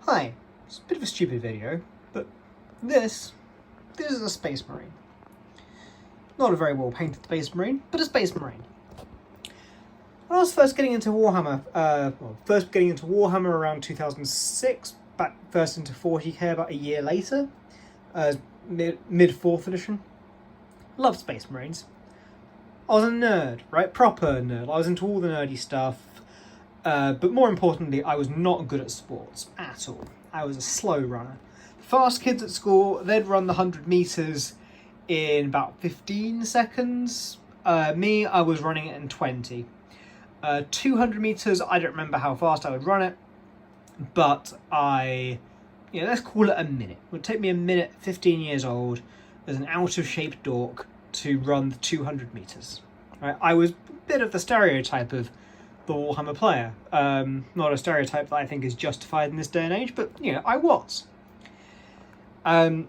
Hi, it's a bit of a stupid video, but this is a Space Marine. Not a very well painted Space Marine, but a Space Marine. When I was first getting into Warhammer, around 2006, back first into 40k about a year later, mid 4th edition. Loved Space Marines. I was a nerd, right? Proper nerd. I was into all the nerdy stuff. But more importantly, I was not good at sports at all. I was a slow runner. Fast kids at school, they'd run the 100 metres in about 15 seconds. Me, I was running it in 20. 200 metres, I don't remember how fast I would run it, but let's call it a minute. It would take me a minute, 15 years old, as an out-of-shape dork, to run the 200 metres. Right? I was a bit of the stereotype of the Warhammer player. Not a stereotype that I think is justified in this day and age, but, I was. And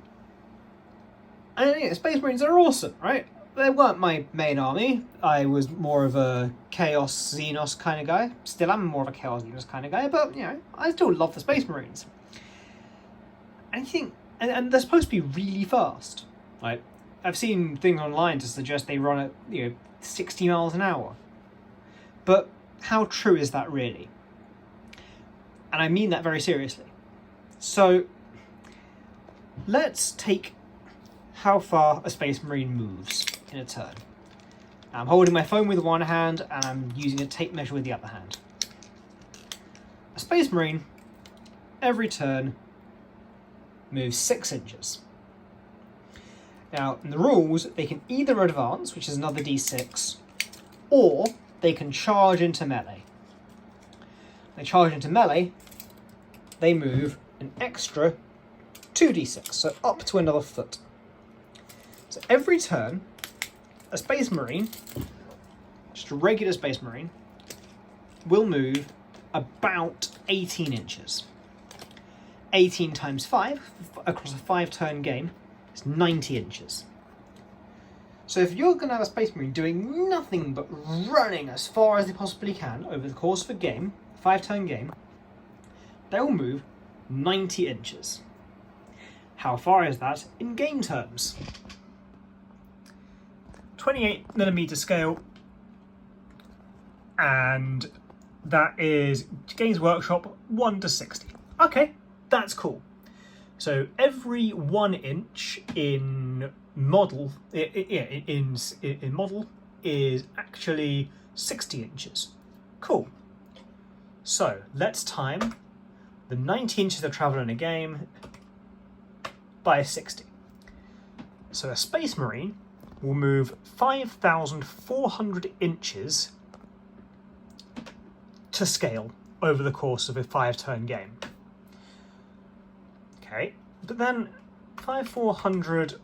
Space Marines are awesome, right? They weren't my main army. I was more of a Chaos Xenos kind of guy. Still am more of a Chaos Xenos kind of guy, but, I still love the Space Marines. And and they're supposed to be really fast. Like, I've seen things online to suggest they run at, 60 miles an hour. But how true is that really? And I mean that very seriously. So, let's take how far a Space Marine moves in a turn. I'm holding my phone with one hand and I'm using a tape measure with the other hand. A Space Marine, every turn, moves 6 inches. Now, in the rules, they can either advance, which is another d6, or they can charge into melee. They charge into melee, they move an extra 2d6, so up to another foot. So every turn, a Space Marine, just a regular Space Marine, will move about 18 inches. 18 times 5, across a 5-turn game, is 90 inches. So if you're going to have a Space Marine doing nothing but running as far as they possibly can over the course of a game, 5-turn game, they'll move 90 inches. How far is that in game terms? 28mm scale, and that is Games Workshop 1 to 60. Okay, that's cool. So every 1 inch in model, in model is actually 60 inches. Cool. So let's time the 90 inches of travel in a game by 60. So a Space Marine will move 5,400 inches to scale over the course of a 5-turn game. Okay, but then 5,400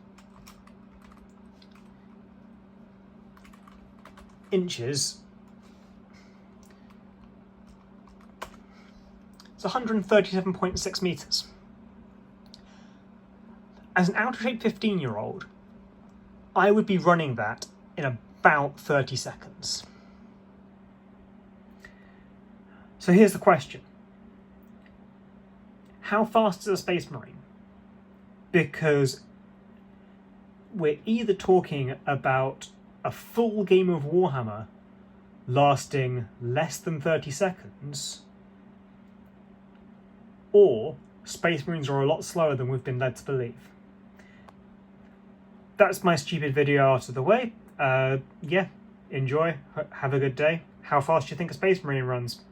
inches, it's 137.6 meters. As an out-of-shape 15-year-old, I would be running that in about 30 seconds. So here's the question. How fast is a Space Marine? Because we're either talking about a full game of Warhammer lasting less than 30 seconds, or Space Marines are a lot slower than we've been led to believe. That's my stupid video out of the way. Enjoy, have a good day. How fast do you think a Space Marine runs?